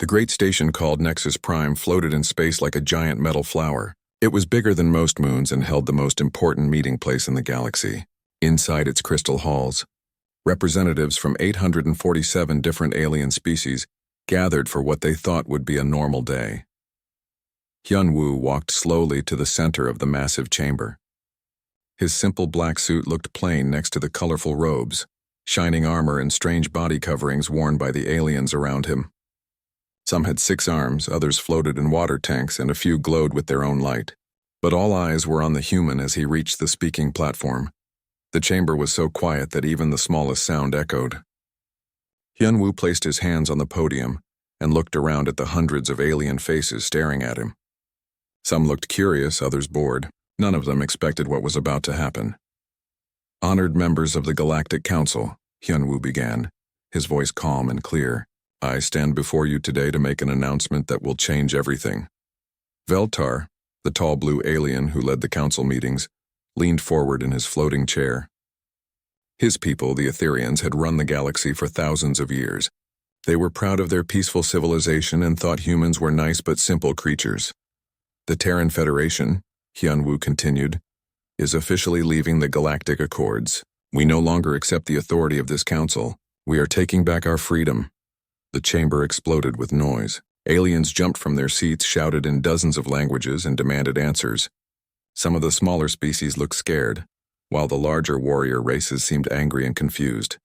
The great station called Nexus Prime floated in space like a giant metal flower. It was bigger than most moons and held the most important meeting place in the galaxy. Inside its crystal halls, representatives from 847 different alien species gathered for what they thought would be a normal day. Hyun-woo walked slowly to the center of the massive chamber. His simple black suit looked plain next to the colorful robes, shining armor and strange body coverings worn by the aliens around him. Some had 6 arms, others floated in water tanks, and a few glowed with their own light. But all eyes were on the human as he reached the speaking platform. The chamber was so quiet that even the smallest sound echoed. Hyun-woo placed his hands on the podium and looked around at the hundreds of alien faces staring at him. Some looked curious, others bored. None of them expected what was about to happen. "Honored members of the Galactic Council," Hyun-woo began, his voice calm and clear. "I stand before you today to make an announcement that will change everything." Veltar, the tall blue alien who led the council meetings, leaned forward in his floating chair. His people, the Etherians, had run the galaxy for thousands of years. They were proud of their peaceful civilization and thought humans were nice but simple creatures. "The Terran Federation," Hyun-woo continued, "is officially leaving the Galactic Accords. We no longer accept the authority of this council. We are taking back our freedom." The chamber exploded with noise. Aliens jumped from their seats, shouted in dozens of languages, and demanded answers. Some of the smaller species looked scared, while the larger warrior races seemed angry and confused.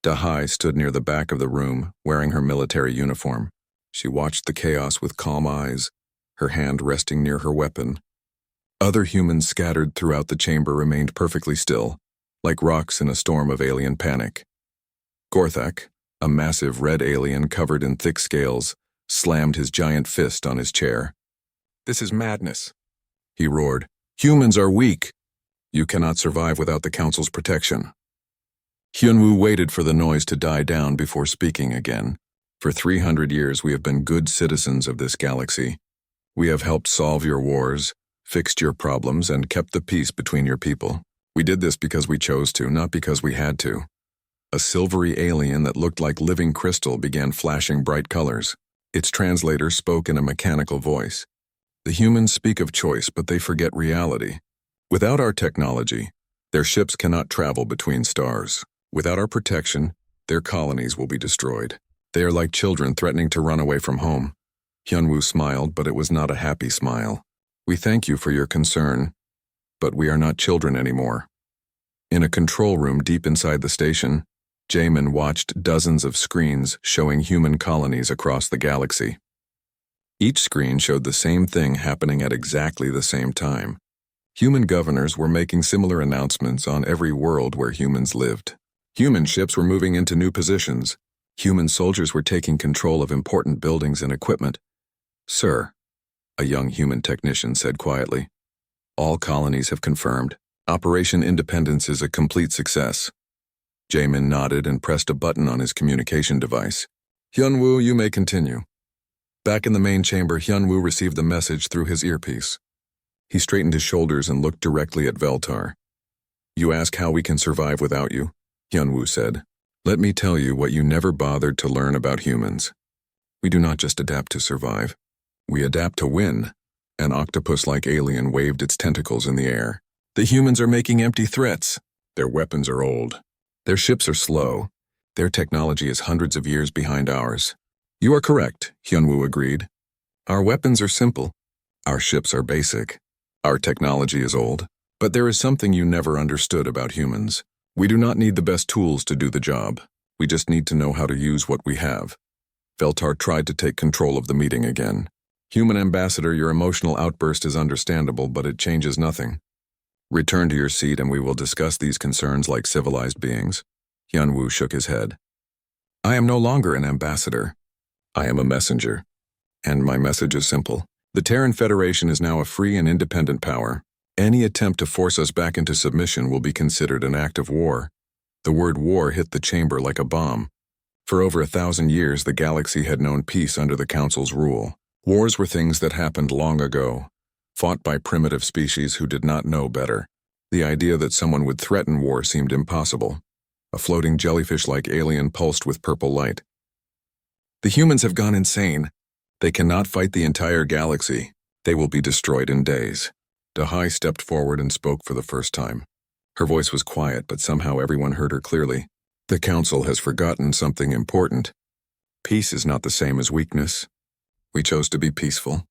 Dahai stood near the back of the room, wearing her military uniform. She watched the chaos with calm eyes, her hand resting near her weapon. Other humans scattered throughout the chamber remained perfectly still, like rocks in a storm of alien panic. Gorthak, a massive red alien covered in thick scales, slammed his giant fist on his chair. "This is madness," he roared. "Humans are weak. You cannot survive without the Council's protection." Hyun-woo waited for the noise to die down before speaking again. "For 300 years we have been good citizens of this galaxy. We have helped solve your wars, fixed your problems, and kept the peace between your people. We did this because we chose to, not because we had to." A silvery alien that looked like living crystal began flashing bright colors. Its translator spoke in a mechanical voice. "The humans speak of choice, but they forget reality. Without our technology, their ships cannot travel between stars. Without our protection, their colonies will be destroyed. They are like children threatening to run away from home." Hyun-woo smiled, but it was not a happy smile. "We thank you for your concern, but we are not children anymore." In a control room deep inside the station, Jamin watched dozens of screens showing human colonies across the galaxy. Each screen showed the same thing happening at exactly the same time. Human governors were making similar announcements on every world where humans lived. Human ships were moving into new positions. Human soldiers were taking control of important buildings and equipment. "Sir," a young human technician said quietly, "all colonies have confirmed. Operation Independence is a complete success." Jamin nodded and pressed a button on his communication device. "Hyun-woo, you may continue." Back in the main chamber, Hyun-woo received the message through his earpiece. He straightened his shoulders and looked directly at Veltar. "You ask how we can survive without you," Hyun-woo said. "Let me tell you what you never bothered to learn about humans. We do not just adapt to survive. We adapt to win." An octopus-like alien waved its tentacles in the air. "The humans are making empty threats. Their weapons are old. Their ships are slow. Their technology is hundreds of years behind ours." "You are correct," Hyun-woo agreed. "Our weapons are simple. Our ships are basic. Our technology is old. But there is something you never understood about humans. We do not need the best tools to do the job. We just need to know how to use what we have." Veltar tried to take control of the meeting again. "Human ambassador, your emotional outburst is understandable, but it changes nothing. Return to your seat and we will discuss these concerns like civilized beings." Hyun-woo shook his head. "I am no longer an ambassador. I am a messenger. And my message is simple. The Terran Federation is now a free and independent power. Any attempt to force us back into submission will be considered an act of war." The word war hit the chamber like a bomb. For over 1,000 years, the galaxy had known peace under the Council's rule. Wars were things that happened long ago, fought by primitive species who did not know better. The idea that someone would threaten war seemed impossible. A floating jellyfish-like alien pulsed with purple light. The humans have gone insane. They cannot fight the entire galaxy. They will be destroyed in days. Dahai stepped forward and spoke for the first time. Her voice was quiet, but somehow everyone heard her clearly. The Council has forgotten something important. Peace is not the same as weakness. We chose to be peaceful.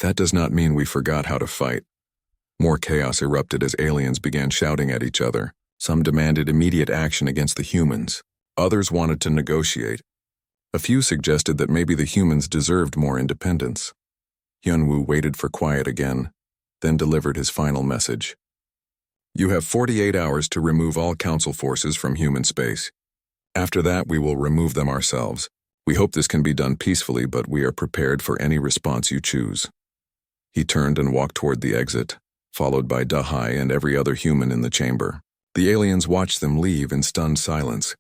That does not mean we forgot how to fight. More chaos erupted as aliens began shouting at each other. Some demanded immediate action against the humans. Others wanted to negotiate. A few suggested that maybe the humans deserved more independence. Hyunwoo waited for quiet again, then delivered his final message. You have 48 hours to remove all Council forces from human space. After that, we will remove them ourselves. We hope this can be done peacefully, but we are prepared for any response you choose. He turned and walked toward the exit, followed by Dahai and every other human in the chamber. The aliens watched them leave in stunned silence.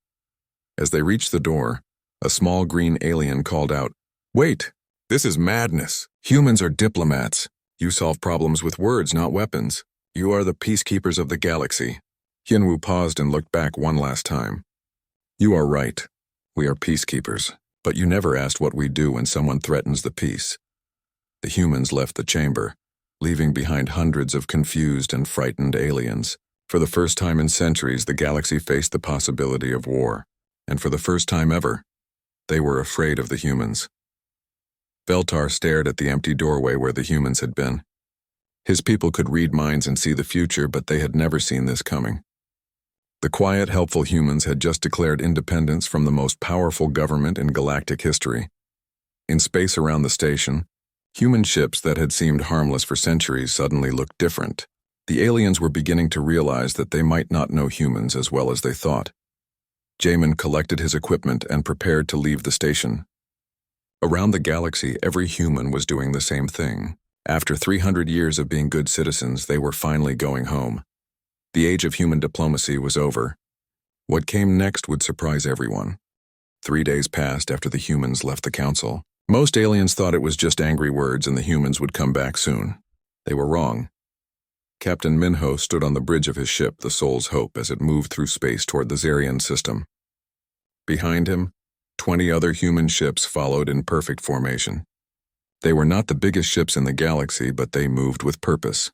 As they reached the door, a small green alien called out, "Wait! This is madness! Humans are diplomats. You solve problems with words, not weapons. You are the peacekeepers of the galaxy." Hyunwoo paused and looked back one last time. You are right. We are peacekeepers, but you never asked what we do when someone threatens the peace. The humans left the chamber, leaving behind hundreds of confused and frightened aliens. For the first time in centuries, the galaxy faced the possibility of war, and for the first time ever, they were afraid of the humans. Veltar stared at the empty doorway where the humans had been. His people could read minds and see the future, but they had never seen this coming. The quiet, helpful humans had just declared independence from the most powerful government in galactic history. In space around the station, human ships that had seemed harmless for centuries suddenly looked different. The aliens were beginning to realize that they might not know humans as well as they thought. Jamin collected his equipment and prepared to leave the station. Around the galaxy, every human was doing the same thing. After 300 years of being good citizens, they were finally going home. The age of human diplomacy was over. What came next would surprise everyone. 3 days passed after the humans left the council. Most aliens thought it was just angry words and the humans would come back soon. They were wrong. Captain Minho stood on the bridge of his ship, the Soul's Hope, as it moved through space toward the Zarian system. Behind him, 20 other human ships followed in perfect formation. They were not the biggest ships in the galaxy, but they moved with purpose.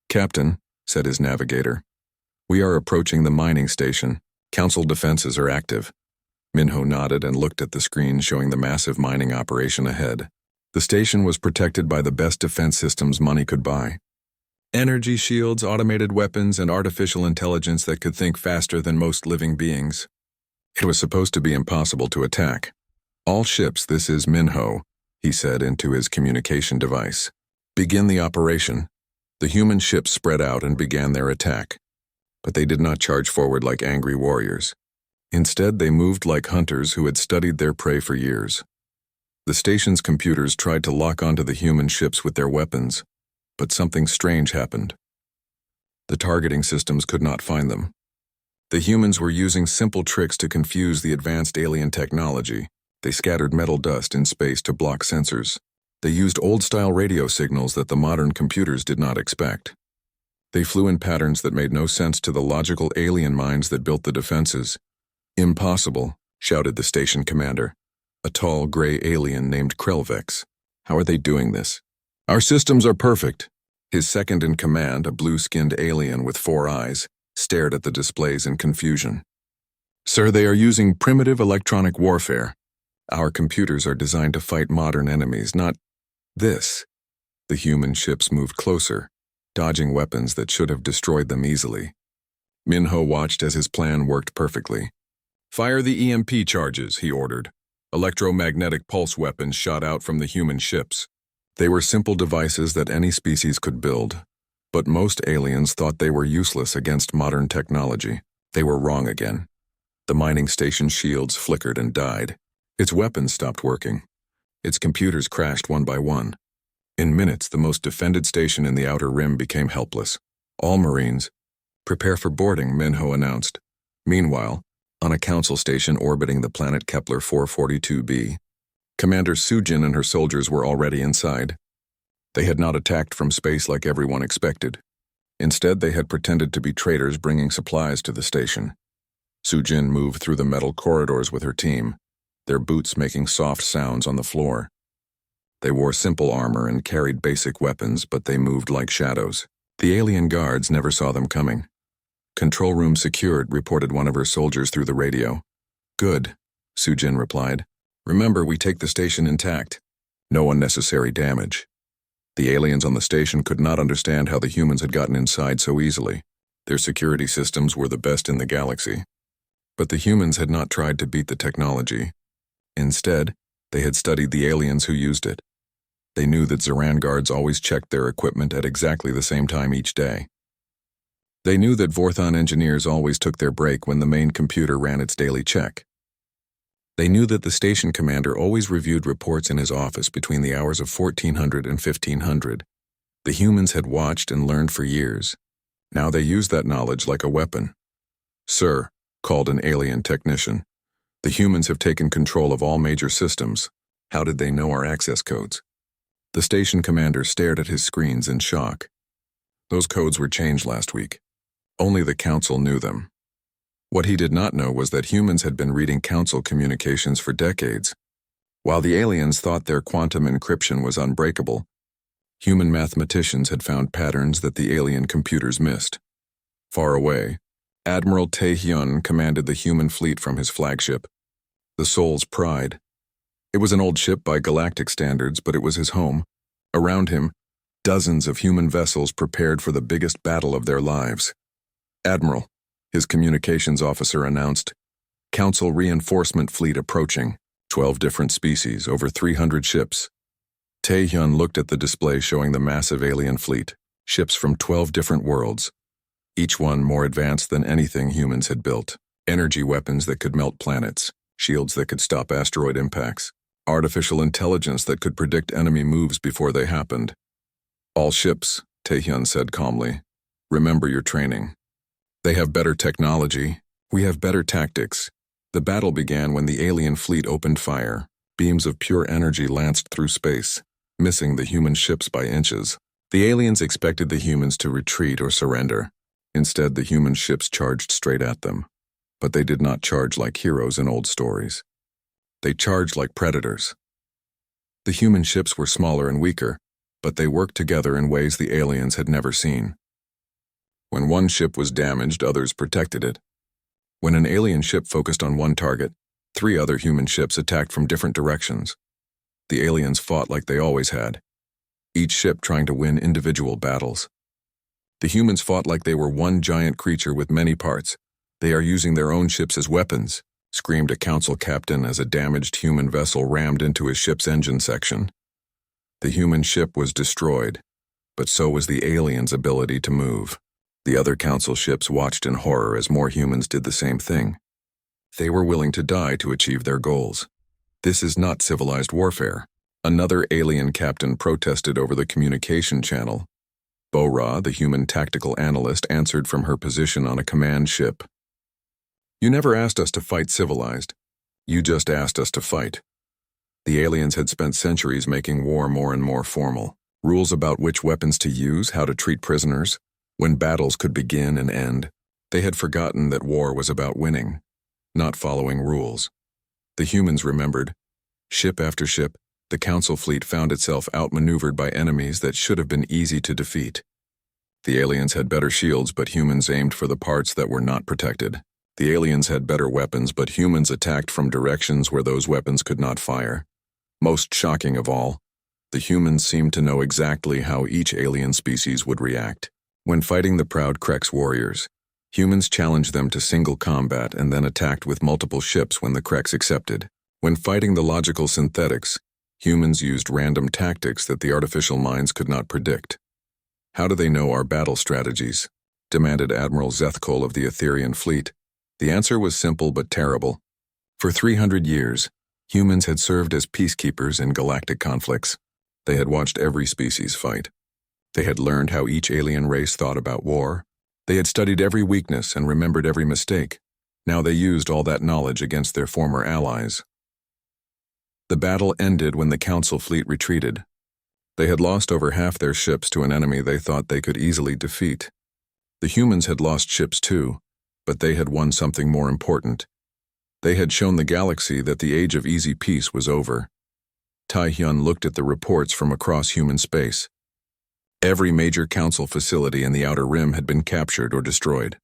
"Captain," said his navigator, "we are approaching the mining station. Council defenses are active." Minho nodded and looked at the screen showing the massive mining operation ahead. The station was protected by the best defense systems money could buy. Energy shields, automated weapons, and artificial intelligence that could think faster than most living beings. It was supposed to be impossible to attack. "All ships, this is Minho," he said into his communication device. "Begin the operation." The human ships spread out and began their attack. But they did not charge forward like angry warriors. Instead, they moved like hunters who had studied their prey for years. The station's computers tried to lock onto the human ships with their weapons, but something strange happened. The targeting systems could not find them. The humans were using simple tricks to confuse the advanced alien technology. They scattered metal dust in space to block sensors. They used old-style radio signals that the modern computers did not expect. They flew in patterns that made no sense to the logical alien minds that built the defenses. "Impossible," shouted the station commander, a tall, gray alien named Krelvex. "How are they doing this?" "Our systems are perfect." His second-in-command, a blue-skinned alien with 4 eyes, stared at the displays in confusion. "Sir, they are using primitive electronic warfare. Our computers are designed to fight modern enemies, not this." The human ships moved closer, dodging weapons that should have destroyed them easily. Minho watched as his plan worked perfectly. "Fire the EMP charges," he ordered. Electromagnetic pulse weapons shot out from the human ships. They were simple devices that any species could build, but most aliens thought they were useless against modern technology. They were wrong again. The mining station shields flickered and died. Its weapons stopped working. Its computers crashed one by one. In minutes, the most defended station in the outer rim became helpless. "All Marines, prepare for boarding," Minho announced. Meanwhile, on a council station orbiting the planet Kepler 442b, Commander Sujin and her soldiers were already inside. They had not attacked from space like everyone expected. Instead, they had pretended to be traders bringing supplies to the station. Sujin moved through the metal corridors with her team. their boots making soft sounds on the floor. They wore simple armor and carried basic weapons, but they moved like shadows. The alien guards never saw them coming. "Control room secured," reported one of her soldiers through the radio. "Good," Sujin replied. "Remember, we take the station intact. No unnecessary damage." The aliens on the station could not understand how the humans had gotten inside so easily. Their security systems were the best in the galaxy. But the humans had not tried to beat the technology. Instead, they had studied the aliens who used it. They knew that Zeran guards always checked their equipment at exactly the same time each day. They knew that Vorthon engineers always took their break when the main computer ran its daily check. They knew that the station commander always reviewed reports in his office between the hours of 1400 and 1500. The humans had watched and learned for years. Now they used that knowledge like a weapon. "Sir," called an alien technician, "the humans have taken control of all major systems. How did they know our access codes?" The station commander stared at his screens in shock. Those codes were changed last week. Only the Council knew them. What he did not know was that humans had been reading Council communications for decades. While the aliens thought their quantum encryption was unbreakable, human mathematicians had found patterns that the alien computers missed. Far away, Admiral Tae-hyun commanded the human fleet from his flagship, the Soul's Pride. It was an old ship by galactic standards, but it was his home. Around him, dozens of human vessels prepared for the biggest battle of their lives. "Admiral," his communications officer announced, "Council reinforcement fleet approaching. 12 different species, over 300 ships." Tae-hyun looked at the display showing the massive alien fleet, ships from 12 different worlds, each one more advanced than anything humans had built. Energy weapons that could melt planets, shields that could stop asteroid impacts, artificial intelligence that could predict enemy moves before they happened. "All ships," Tae-hyun said calmly, "remember your training. They have better technology. We have better tactics." The battle began when the alien fleet opened fire. Beams of pure energy lanced through space, missing the human ships by inches. The aliens expected the humans to retreat or surrender. Instead, the human ships charged straight at them. But they did not charge like heroes in old stories. They charged like predators. The human ships were smaller and weaker, but they worked together in ways the aliens had never seen. When one ship was damaged, others protected it. When an alien ship focused on one target, 3 other human ships attacked from different directions. The aliens fought like they always had, each ship trying to win individual battles. The humans fought like they were one giant creature with many parts. "They are using their own ships as weapons," screamed a council captain as a damaged human vessel rammed into his ship's engine section. The human ship was destroyed, but so was the aliens' ability to move. The other council ships watched in horror as more humans did the same thing. They were willing to die to achieve their goals. "This is not civilized warfare," another alien captain protested over the communication channel. Bo-Ra, the human tactical analyst, answered from her position on a command ship. "You never asked us to fight civilized. You just asked us to fight." The aliens had spent centuries making war more and more formal. Rules about which weapons to use, how to treat prisoners, when battles could begin and end. They had forgotten that war was about winning, not following rules. The humans remembered. Ship after ship, the Council fleet found itself outmaneuvered by enemies that should have been easy to defeat. The aliens had better shields, but humans aimed for the parts that were not protected. The aliens had better weapons, but humans attacked from directions where those weapons could not fire. Most shocking of all, the humans seemed to know exactly how each alien species would react. When fighting the proud Krex warriors, humans challenged them to single combat and then attacked with multiple ships when the Krex accepted. When fighting the logical synthetics, humans used random tactics that the artificial minds could not predict. "How do they know our battle strategies?" demanded Admiral Zethkol of the Etherian fleet. The answer was simple but terrible. For 300 years, humans had served as peacekeepers in galactic conflicts. They had watched every species fight. They had learned how each alien race thought about war. They had studied every weakness and remembered every mistake. Now they used all that knowledge against their former allies. The battle ended when the Council fleet retreated. They had lost over half their ships to an enemy they thought they could easily defeat. The humans had lost ships too, but they had won something more important. They had shown the galaxy that the age of easy peace was over. Tai-hyun looked at the reports from across human space. Every major council facility in the Outer Rim had been captured or destroyed.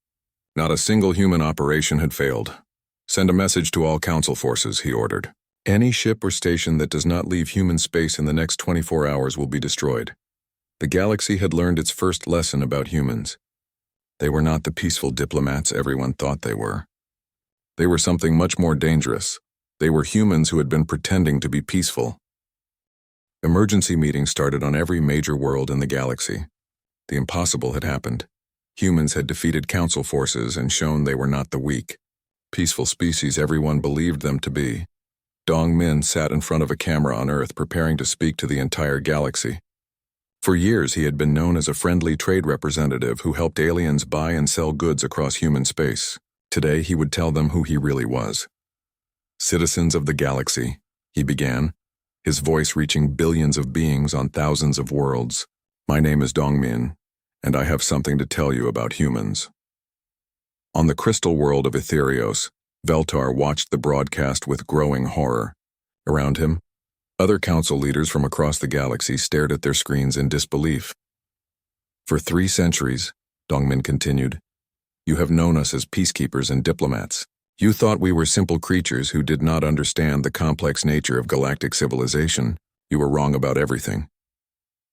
Not a single human operation had failed. Send a message to all council forces, he ordered. Any ship or station that does not leave human space in the next 24 hours will be destroyed. The galaxy had learned its first lesson about humans. They were not the peaceful diplomats everyone thought they were. They were something much more dangerous. They were humans who had been pretending to be peaceful. Emergency meetings started on every major world in the galaxy. The impossible had happened. Humans had defeated council forces and shown they were not the weak, peaceful species everyone believed them to be. Dong Min sat in front of a camera on Earth preparing to speak to the entire galaxy. For years he had been known as a friendly trade representative who helped aliens buy and sell goods across human space. Today he would tell them who he really was. Citizens of the galaxy, he began, his voice reaching billions of beings on thousands of worlds. My name is Dong Min, and I have something to tell you about humans. On the crystal world of Etherios, Veltar watched the broadcast with growing horror. Around him, other council leaders from across the galaxy stared at their screens in disbelief. For 3 centuries, Dongmin continued, you have known us as peacekeepers and diplomats. You thought we were simple creatures who did not understand the complex nature of galactic civilization. You were wrong about everything.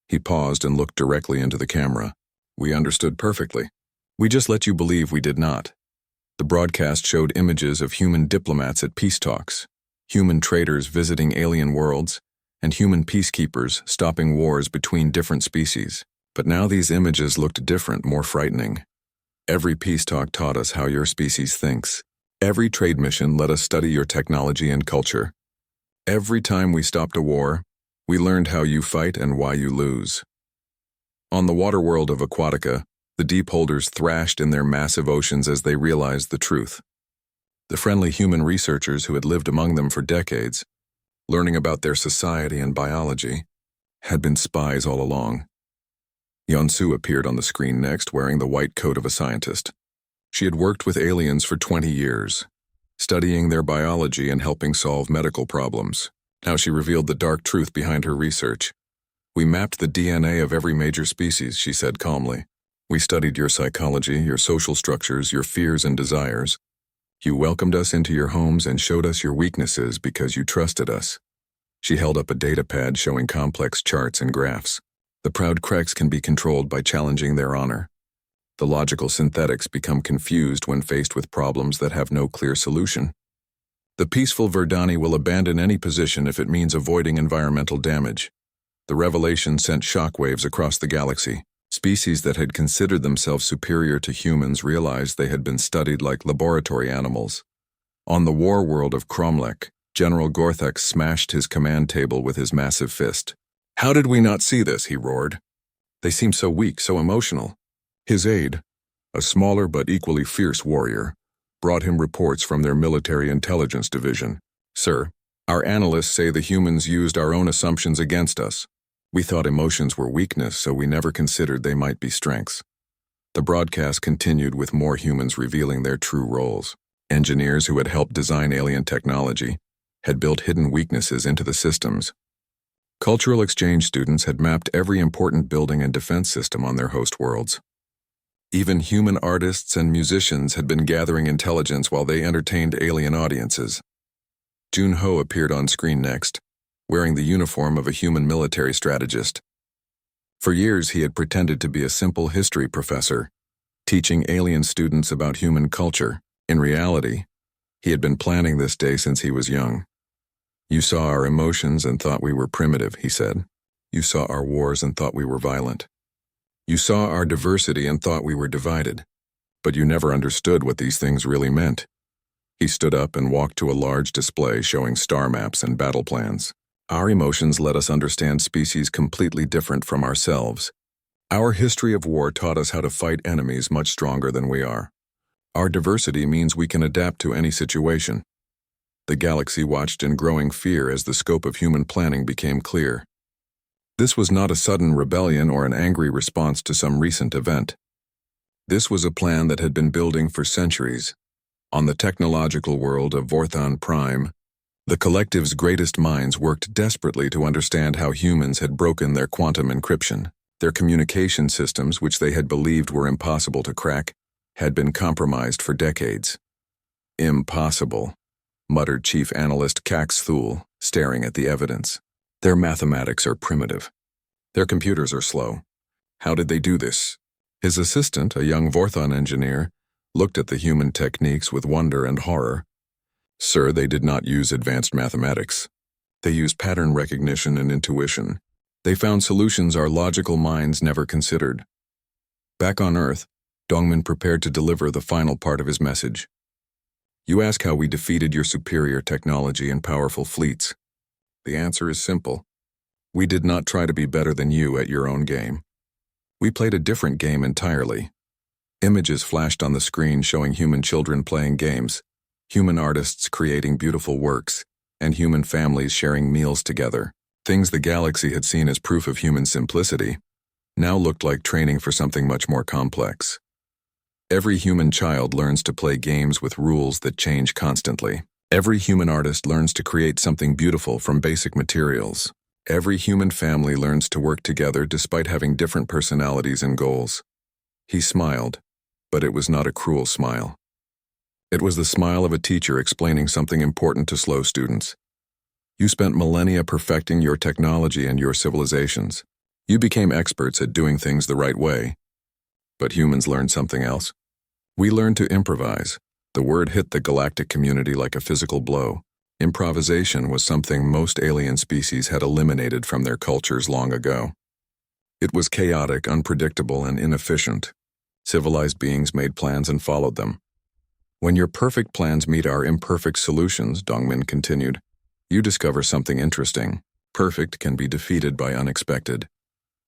He paused and looked directly into the camera. We understood perfectly. We just let you believe we did not. The broadcast showed images of human diplomats at peace talks, human traders visiting alien worlds, and human peacekeepers stopping wars between different species. But now these images looked different, more frightening. Every peace talk taught us how your species thinks. Every trade mission let us study your technology and culture. Every time we stopped a war, we learned how you fight and why you lose. On the water world of Aquatica, the deep holders thrashed in their massive oceans as they realized the truth. The friendly human researchers who had lived among them for decades, learning about their society and biology, had been spies all along. Yeonsu appeared on the screen next, wearing the white coat of a scientist. She had worked with aliens for 20 years, studying their biology and helping solve medical problems. Now she revealed the dark truth behind her research. We mapped the DNA of every major species, she said calmly. We studied your psychology, your social structures, your fears and desires. You welcomed us into your homes and showed us your weaknesses because you trusted us. She held up a data pad showing complex charts and graphs. The proud Krex can be controlled by challenging their honor. The logical synthetics become confused when faced with problems that have no clear solution. The peaceful Verdani will abandon any position if it means avoiding environmental damage. The revelation sent shockwaves across the galaxy. Species that had considered themselves superior to humans realized they had been studied like laboratory animals. On the war world of Cromlech, General Gorthek smashed his command table with his massive fist. How did we not see this? He roared. They seemed so weak, so emotional. His aide, a smaller but equally fierce warrior, brought him reports from their military intelligence division. Sir, our analysts say the humans used our own assumptions against us. We thought emotions were weakness, so we never considered they might be strengths. The broadcast continued with more humans revealing their true roles. Engineers who had helped design alien technology had built hidden weaknesses into the systems. Cultural exchange students had mapped every important building and defense system on their host worlds. Even human artists and musicians had been gathering intelligence while they entertained alien audiences. Jun-ho appeared on screen next, wearing the uniform of a human military strategist. For years he had pretended to be a simple history professor, teaching alien students about human culture. In reality, he had been planning this day since he was young. You saw our emotions and thought we were primitive, he said. You saw our wars and thought we were violent. You saw our diversity and thought we were divided. But you never understood what these things really meant. He stood up and walked to a large display showing star maps and battle plans. Our emotions let us understand species completely different from ourselves. Our history of war taught us how to fight enemies much stronger than we are. Our diversity means we can adapt to any situation. The galaxy watched in growing fear as the scope of human planning became clear. This was not a sudden rebellion or an angry response to some recent event. This was a plan that had been building for centuries. On the technological world of Vorthon Prime, the collective's greatest minds worked desperately to understand how humans had broken their quantum encryption. Their communication systems, which they had believed were impossible to crack, had been compromised for decades. Impossible, muttered Chief Analyst Cax Thule, staring at the evidence. Their mathematics are primitive. Their computers are slow. How did they do this? His assistant, a young Vorthon engineer, looked at the human techniques with wonder and horror. Sir, they did not use advanced mathematics. They used pattern recognition and intuition. They found solutions our logical minds never considered. Back on Earth, Dongmin prepared to deliver the final part of his message. You ask how we defeated your superior technology and powerful fleets. The answer is simple. We did not try to be better than you at your own game. We played a different game entirely. Images flashed on the screen showing human children playing games, human artists creating beautiful works, and human families sharing meals together. Things the galaxy had seen as proof of human simplicity now looked like training for something much more complex. Every human child learns to play games with rules that change constantly. Every human artist learns to create something beautiful from basic materials. Every human family learns to work together despite having different personalities and goals. He smiled, but it was not a cruel smile. It was the smile of a teacher explaining something important to slow students. You spent millennia perfecting your technology and your civilizations. You became experts at doing things the right way. But humans learned something else. We learned to improvise. The word hit the galactic community like a physical blow. Improvisation was something most alien species had eliminated from their cultures long ago. It was chaotic, unpredictable, and inefficient. Civilized beings made plans and followed them. When your perfect plans meet our imperfect solutions, Dongmin continued, you discover something interesting. Perfect can be defeated by unexpected.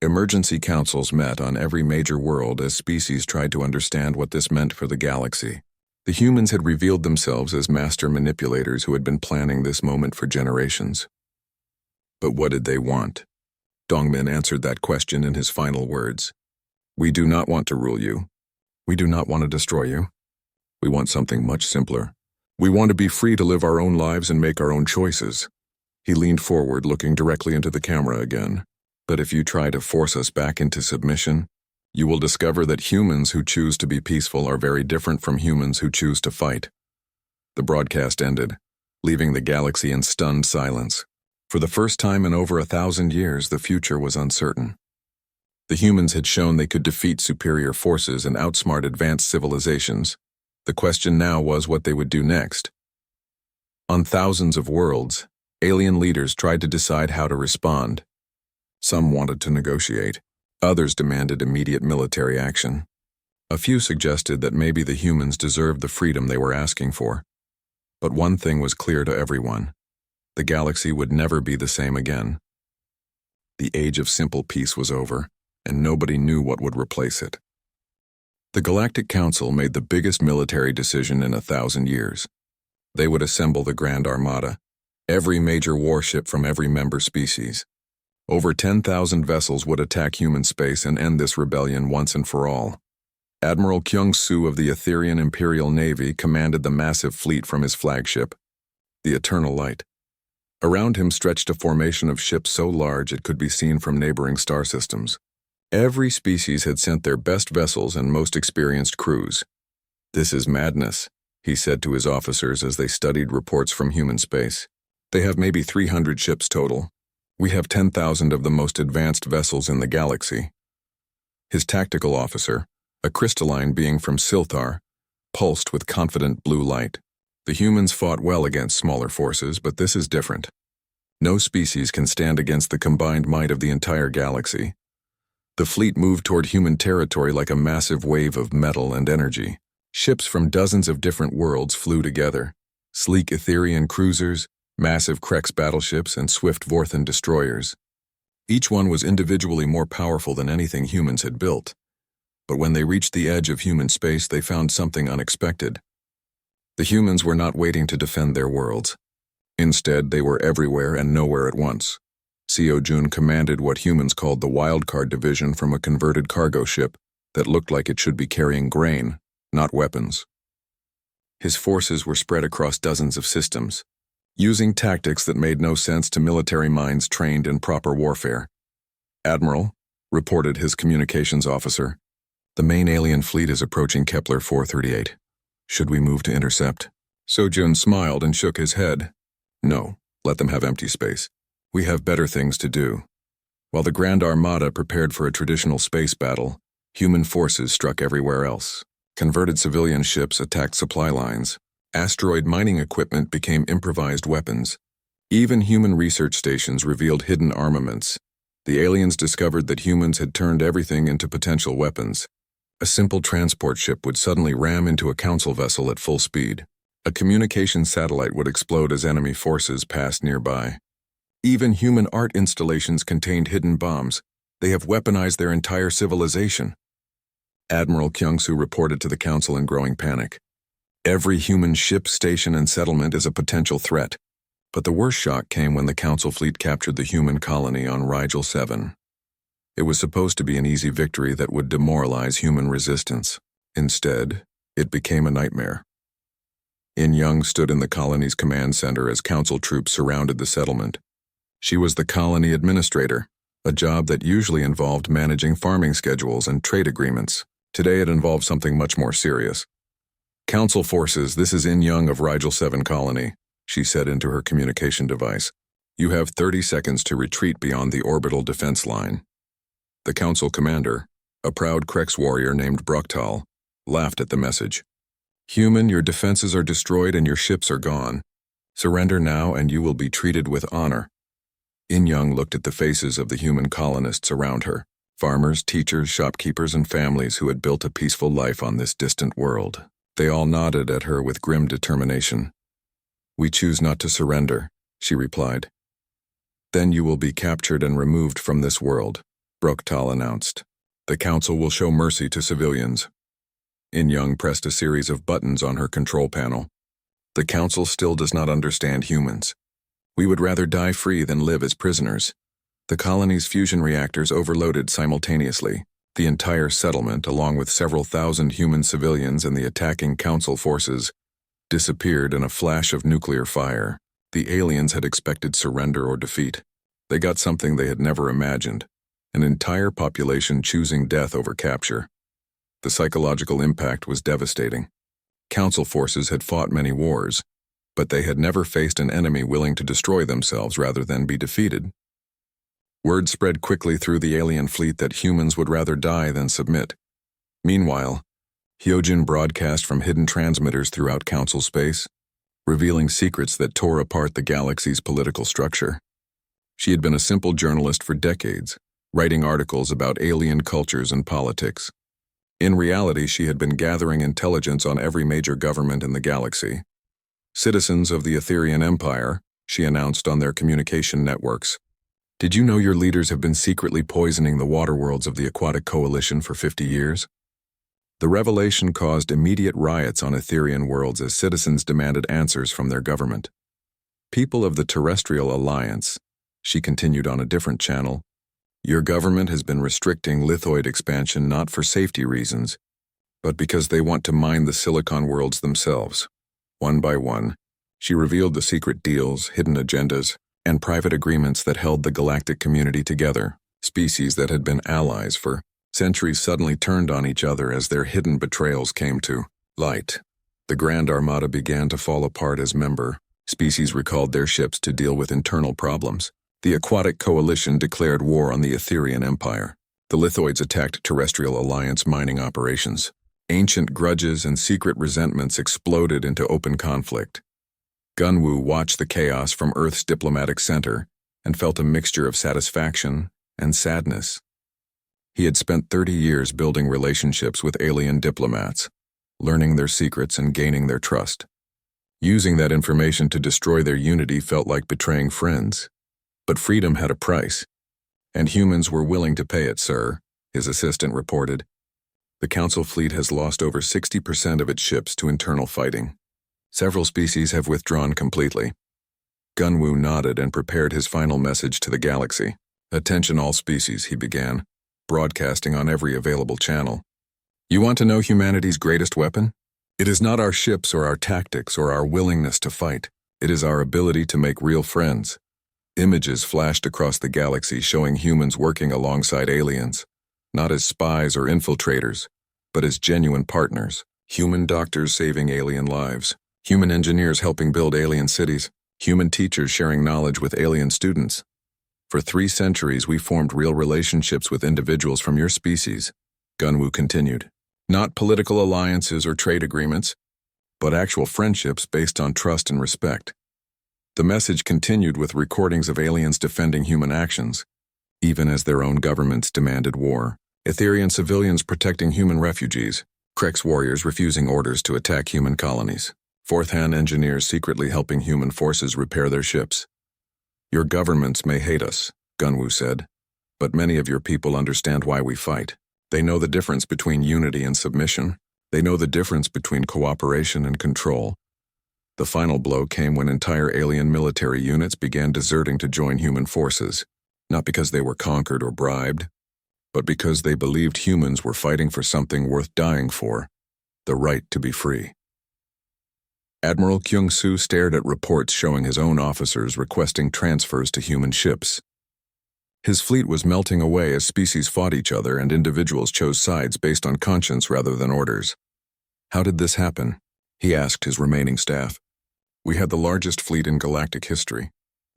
Emergency councils met on every major world as species tried to understand what this meant for the galaxy. The humans had revealed themselves as master manipulators who had been planning this moment for generations. But what did they want? Dongmin answered that question in his final words. We do not want to rule you. We do not want to destroy you. We want something much simpler. We want to be free to live our own lives and make our own choices. He leaned forward, looking directly into the camera again. But if you try to force us back into submission, you will discover that humans who choose to be peaceful are very different from humans who choose to fight. The broadcast ended, leaving the galaxy in stunned silence. For the first time in over 1,000 years, the future was uncertain. The humans had shown they could defeat superior forces and outsmart advanced civilizations. The question now was what they would do next. On thousands of worlds, alien leaders tried to decide how to respond. Some wanted to negotiate. Others demanded immediate military action. A few suggested that maybe the humans deserved the freedom they were asking for. But one thing was clear to everyone. The galaxy would never be the same again. The age of simple peace was over, and nobody knew what would replace it. The Galactic Council made the biggest military decision in 1,000 years. They would assemble the Grand Armada, every major warship from every member species. Over 10,000 vessels would attack human space and end this rebellion once and for all. Admiral Kyung-Soo of the Etherian Imperial Navy commanded the massive fleet from his flagship, the Eternal Light. Around him stretched a formation of ships so large it could be seen from neighboring star systems. Every species had sent their best vessels and most experienced crews. This is madness, he said to his officers as they studied reports from human space. They have maybe 300 ships total. We have 10,000 of the most advanced vessels in the galaxy. His tactical officer, a crystalline being from Silthar, pulsed with confident blue light. The humans fought well against smaller forces, but this is different. No species can stand against the combined might of the entire galaxy. The fleet moved toward human territory like a massive wave of metal and energy. Ships from dozens of different worlds flew together. Sleek Etherian cruisers, massive Krex battleships, and swift Vorthon destroyers. Each one was individually more powerful than anything humans had built. But when they reached the edge of human space, they found something unexpected. The humans were not waiting to defend their worlds. Instead, they were everywhere and nowhere at once. Seo Jun commanded what humans called the Wildcard Division from a converted cargo ship that looked like it should be carrying grain, not weapons. His forces were spread across dozens of systems, using tactics that made no sense to military minds trained in proper warfare. "Admiral," reported his communications officer, "the main alien fleet is approaching Kepler 438. Should we move to intercept?" Sojun smiled and shook his head. "No, let them have empty space. We have better things to do." While the Grand Armada prepared for a traditional space battle, human forces struck everywhere else. Converted civilian ships attacked supply lines. Asteroid mining equipment became improvised weapons. Even human research stations revealed hidden armaments. The aliens discovered that humans had turned everything into potential weapons. A simple transport ship would suddenly ram into a council vessel at full speed. A communication satellite would explode as enemy forces passed nearby. Even human art installations contained hidden bombs. They have weaponized their entire civilization. Admiral Kyung-soo reported to the council in growing panic. Every human ship, station, and settlement is a potential threat. But the worst shock came when the council fleet captured the human colony on Rigel 7. It was supposed to be an easy victory that would demoralize human resistance. Instead, it became a nightmare. In-young stood in the colony's command center as council troops surrounded the settlement. She was the colony administrator, a job that usually involved managing farming schedules and trade agreements. Today it involved something much more serious. "Council forces, this is In-young of Rigel 7 colony," she said into her communication device. "You have 30 seconds to retreat beyond the orbital defense line." The council commander, a proud Krex warrior named Broktal, laughed at the message. "Human, your defenses are destroyed and your ships are gone. Surrender now and you will be treated with honor." In-young looked at the faces of the human colonists around her, farmers, teachers, shopkeepers, and families who had built a peaceful life on this distant world. They all nodded at her with grim determination. "We choose not to surrender," she replied. "Then you will be captured and removed from this world," Broktal announced. "The council will show mercy to civilians." In-young pressed a series of buttons on her control panel. "The council still does not understand humans. We would rather die free than live as prisoners." The colony's fusion reactors overloaded simultaneously. The entire settlement, along with several thousand human civilians and the attacking council forces, disappeared in a flash of nuclear fire. The aliens had expected surrender or defeat. They got something they had never imagined: an entire population choosing death over capture. The psychological impact was devastating. Council forces had fought many wars, but they had never faced an enemy willing to destroy themselves rather than be defeated. Word spread quickly through the alien fleet that humans would rather die than submit. Meanwhile, Hyojin broadcast from hidden transmitters throughout council space, revealing secrets that tore apart the galaxy's political structure. She had been a simple journalist for decades, writing articles about alien cultures and politics. In reality, she had been gathering intelligence on every major government in the galaxy. "Citizens of the Etherian Empire," she announced on their communication networks, "did you know your leaders have been secretly poisoning the water worlds of the Aquatic Coalition for 50 years? The revelation caused immediate riots on Etherian worlds as citizens demanded answers from their government. People of the Terrestrial Alliance," she continued on a different channel, "your government has been restricting lithoid expansion not for safety reasons, but because they want to mine the silicon worlds themselves." One by one, she revealed the secret deals, hidden agendas, and private agreements that held the galactic community together. Species that had been allies for centuries suddenly turned on each other as their hidden betrayals came to light. The Grand Armada began to fall apart as member species recalled their ships to deal with internal problems. The Aquatic Coalition declared war on the Etherian Empire. The lithoids attacked Terrestrial Alliance mining operations. Ancient grudges and secret resentments exploded into open conflict. Gunwoo watched the chaos from Earth's diplomatic center and felt a mixture of satisfaction and sadness. He had spent 30 years building relationships with alien diplomats, learning their secrets and gaining their trust. Using that information to destroy their unity felt like betraying friends. But freedom had a price, and humans were willing to pay it, sir, his assistant reported. The Council fleet has lost over 60% of its ships to internal fighting. Several species have withdrawn completely. Gunwoo nodded and prepared his final message to the galaxy. "Attention all species," he began, broadcasting on every available channel. "You want to know humanity's greatest weapon? It is not our ships or our tactics or our willingness to fight. It is our ability to make real friends. Images flashed across the galaxy showing humans working alongside aliens, not as spies or infiltrators, but as genuine partners. Human doctors saving alien lives, human engineers helping build alien cities, human teachers sharing knowledge with alien students. For 3 centuries, we formed real relationships with individuals from your species, Gunwu continued. Not political alliances or trade agreements, but actual friendships based on trust and respect. The message continued with recordings of aliens defending human actions, even as their own governments demanded war. Etherian civilians protecting human refugees, Krex warriors refusing orders to attack human colonies, fourth-hand engineers secretly helping human forces repair their ships. Your governments may hate us, Gunwu said, but many of your people understand why we fight. They know the difference between unity and submission. They know the difference between cooperation and control. The final blow came when entire alien military units began deserting to join human forces, not because they were conquered or bribed, but because they believed humans were fighting for something worth dying for, the right to be free. Admiral Kyung-soo stared at reports showing his own officers requesting transfers to human ships. His fleet was melting away as species fought each other and individuals chose sides based on conscience rather than orders. How did this happen? He asked his remaining staff. We had the largest fleet in galactic history.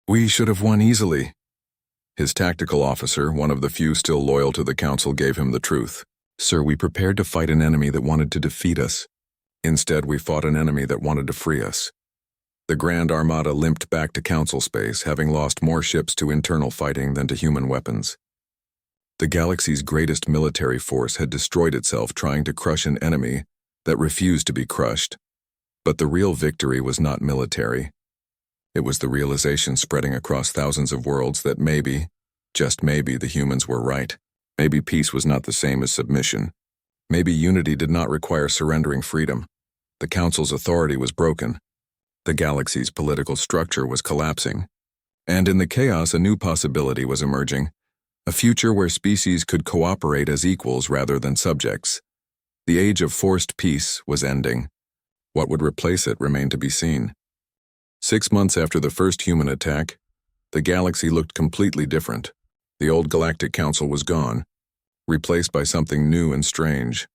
We should have won easily. His tactical officer, one of the few still loyal to the council, gave him the truth. Sir, we prepared to fight an enemy that wanted to defeat us. Instead, we fought an enemy that wanted to free us. The Grand Armada limped back to council space, having lost more ships to internal fighting than to human weapons. The galaxy's greatest military force had destroyed itself trying to crush an enemy that refused to be crushed. But the real victory was not military. It was the realization spreading across thousands of worlds that maybe, just maybe, the humans were right. Maybe peace was not the same as submission. Maybe unity did not require surrendering freedom. The Council's authority was broken. The galaxy's political structure was collapsing. And in the chaos, a new possibility was emerging. A future where species could cooperate as equals rather than subjects. The age of forced peace was ending. What would replace it remained to be seen. 6 months after the first human attack, the galaxy looked completely different. The old Galactic Council was gone, replaced by something new and strange,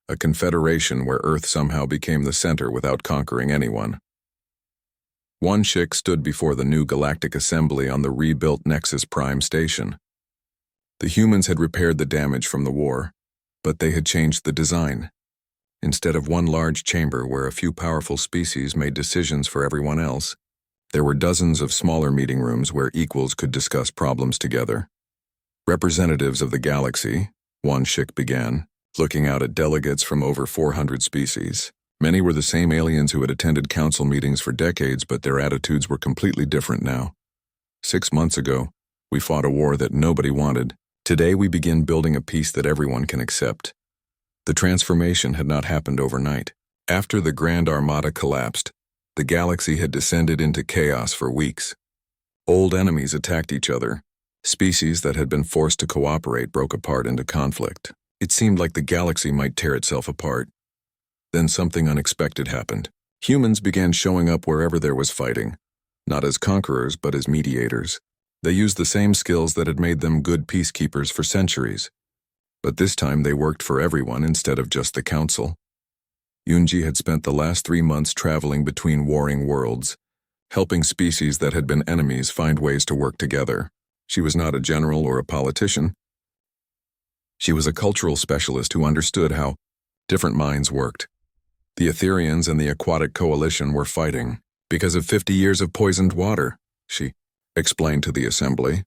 a confederation where Earth somehow became the center without conquering anyone. One Shik stood before the new Galactic Assembly on the rebuilt Nexus Prime station. The humans had repaired the damage from the war, but they had changed the design. Instead of one large chamber where a few powerful species made decisions for everyone else, there were dozens of smaller meeting rooms where equals could discuss problems together. Representatives of the galaxy, Wan Shik began, looking out at delegates from over 400 species. Many were the same aliens who had attended council meetings for decades, but their attitudes were completely different now. 6 months ago, we fought a war that nobody wanted. Today we begin building a peace that everyone can accept. The transformation had not happened overnight. After the Grand Armada collapsed, the galaxy had descended into chaos for weeks. Old enemies attacked each other. Species that had been forced to cooperate broke apart into conflict. It seemed like the galaxy might tear itself apart. Then something unexpected happened. Humans began showing up wherever there was fighting, not as conquerors but as mediators. They used the same skills that had made them good peacekeepers for centuries. But this time they worked for everyone instead of just the council. Yunji had spent the last 3 months traveling between warring worlds, helping species that had been enemies find ways to work together. She was not a general or a politician. She was a cultural specialist who understood how different minds worked. The Etherians and the Aquatic Coalition were fighting because of 50 years of poisoned water, she explained to the assembly.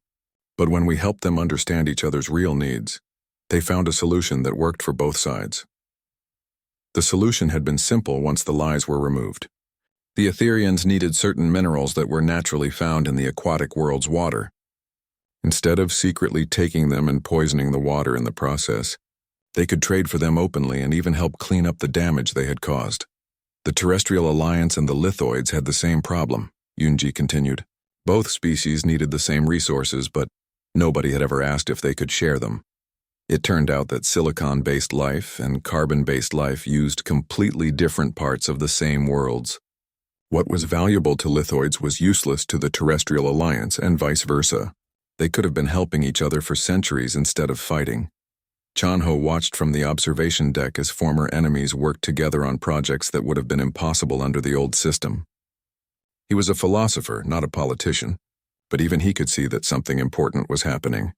But when we helped them understand each other's real needs, they found a solution that worked for both sides. The solution had been simple once the lies were removed. The Etherians needed certain minerals that were naturally found in the aquatic world's water. Instead of secretly taking them and poisoning the water in the process, they could trade for them openly and even help clean up the damage they had caused. The Terrestrial Alliance and the Lithoids had the same problem, Yunji continued. Both species needed the same resources, but nobody had ever asked if they could share them. It turned out that silicon-based life and carbon-based life used completely different parts of the same worlds. What was valuable to lithoids was useless to the terrestrial alliance, and vice versa. They could have been helping each other for centuries instead of fighting. Chanho watched from the observation deck as former enemies worked together on projects that would have been impossible under the old system. He was a philosopher, not a politician, but even he could see that something important was happening.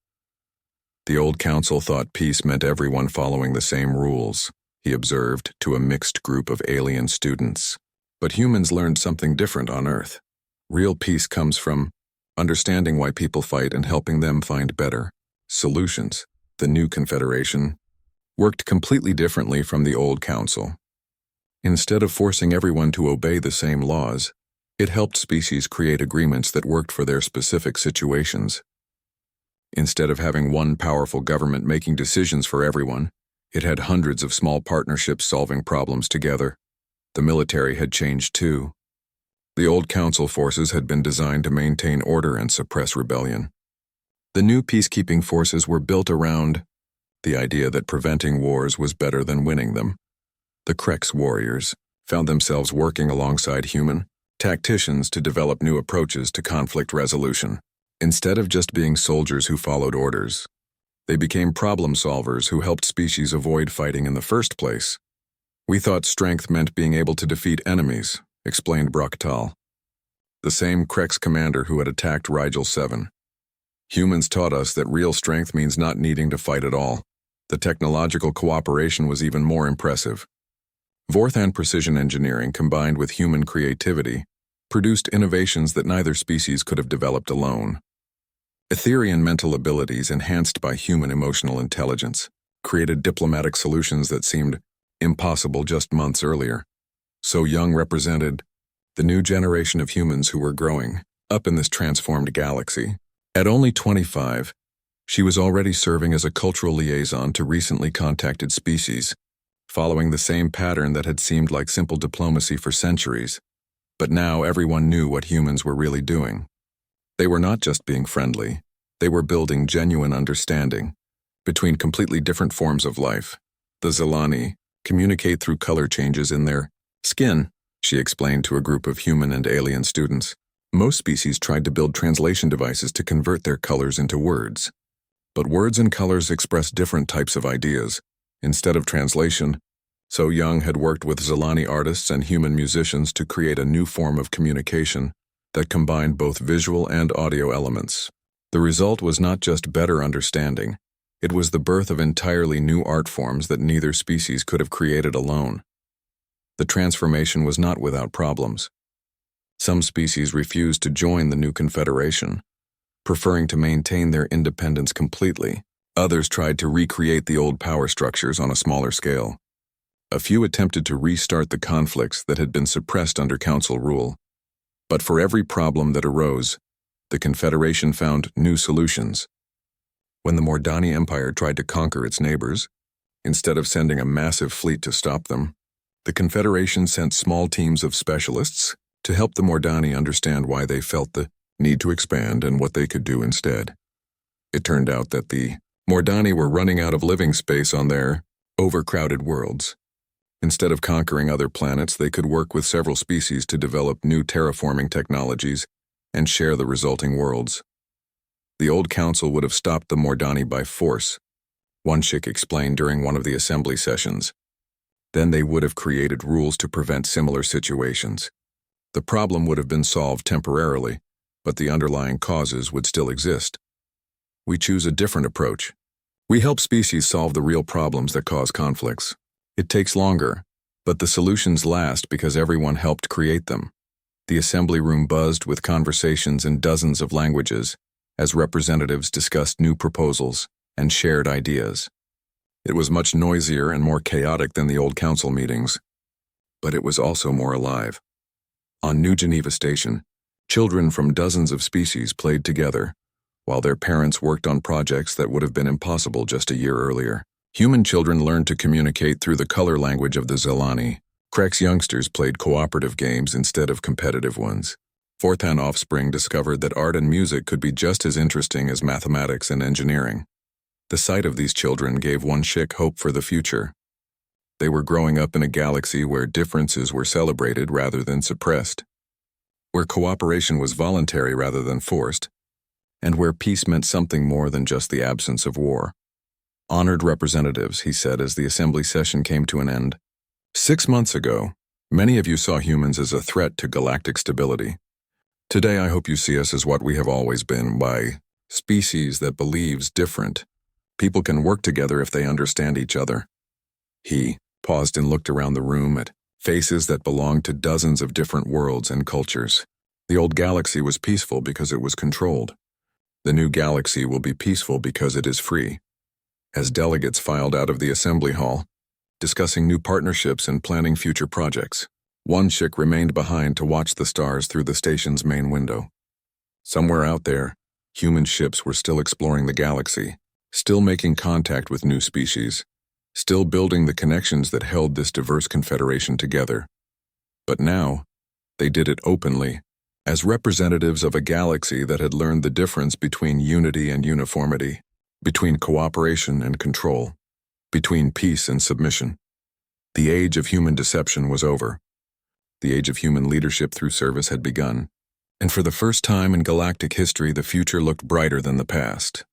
The old council thought peace meant everyone following the same rules, he observed to a mixed group of alien students. But humans learned something different on Earth. Real peace comes from understanding why people fight and helping them find better solutions. The new Confederation worked completely differently from the old council. Instead of forcing everyone to obey the same laws, it helped species create agreements that worked for their specific situations. Instead of having one powerful government making decisions for everyone, it had hundreds of small partnerships solving problems together. The military had changed too. The old council forces had been designed to maintain order and suppress rebellion. The new peacekeeping forces were built around the idea that preventing wars was better than winning them. The Krex warriors found themselves working alongside human tacticians to develop new approaches to conflict resolution. Instead of just being soldiers who followed orders, they became problem solvers who helped species avoid fighting in the first place. We thought strength meant being able to defeat enemies, explained Broktal, the same Krex commander who had attacked Rigel 7. Humans taught us that real strength means not needing to fight at all. The technological cooperation was even more impressive. Vorthan precision engineering combined with human creativity produced innovations that neither species could have developed alone. Etherian mental abilities enhanced by human emotional intelligence created diplomatic solutions that seemed impossible just months earlier. So Young represented the new generation of humans who were growing up in this transformed galaxy. At only 25, she was already serving as a cultural liaison to recently contacted species, following the same pattern that had seemed like simple diplomacy for centuries. But now everyone knew what humans were really doing. They were not just being friendly, they were building genuine understanding between completely different forms of life. The Zelani communicate through color changes in their skin, she explained to a group of human and alien students. Most species tried to build translation devices to convert their colors into words. But words and colors express different types of ideas. Instead of translation, So Young had worked with Zelani artists and human musicians to create a new form of communication that combined both visual and audio elements. The result was not just better understanding, it was the birth of entirely new art forms that neither species could have created alone. The transformation was not without problems. Some species refused to join the new confederation, preferring to maintain their independence completely. Others tried to recreate the old power structures on a smaller scale. A few attempted to restart the conflicts that had been suppressed under council rule. But for every problem that arose, the Confederation found new solutions. When the Mordani Empire tried to conquer its neighbors, instead of sending a massive fleet to stop them, the Confederation sent small teams of specialists to help the Mordani understand why they felt the need to expand and what they could do instead. It turned out that the Mordani were running out of living space on their overcrowded worlds. Instead of conquering other planets, they could work with several species to develop new terraforming technologies and share the resulting worlds. The old council would have stopped the Mordani by force, one chick explained during one of the assembly sessions. Then they would have created rules to prevent similar situations. The problem would have been solved temporarily, but the underlying causes would still exist. We choose a different approach. We help species solve the real problems that cause conflicts. It takes longer, but the solutions last because everyone helped create them. The assembly room buzzed with conversations in dozens of languages as representatives discussed new proposals and shared ideas. It was much noisier and more chaotic than the old council meetings, but it was also more alive. On New Geneva Station, children from dozens of species played together, while their parents worked on projects that would have been impossible just a year earlier. Human children learned to communicate through the color language of the Zelani. Krex youngsters played cooperative games instead of competitive ones. Vorthan offspring discovered that art and music could be just as interesting as mathematics and engineering. The sight of these children gave one chick hope for the future. They were growing up in a galaxy where differences were celebrated rather than suppressed, where cooperation was voluntary rather than forced, and where peace meant something more than just the absence of war. "Honored representatives," he said as the assembly session came to an end. 6 months ago, many of you saw humans as a threat to galactic stability. Today I hope you see us as what we have always been, by species that believes different. People can work together if they understand each other. He paused and looked around the room at faces that belonged to dozens of different worlds and cultures. The old galaxy was peaceful because it was controlled. The new galaxy will be peaceful because it is free. As delegates filed out of the assembly hall, discussing new partnerships and planning future projects, one chick remained behind to watch the stars through the station's main window. Somewhere out there, human ships were still exploring the galaxy, still making contact with new species, still building the connections that held this diverse confederation together. But now, they did it openly, as representatives of a galaxy that had learned the difference between unity and uniformity, between cooperation and control, between peace and submission. The age of human deception was over. The age of human leadership through service had begun, and for the first time in galactic history, the future looked brighter than the past.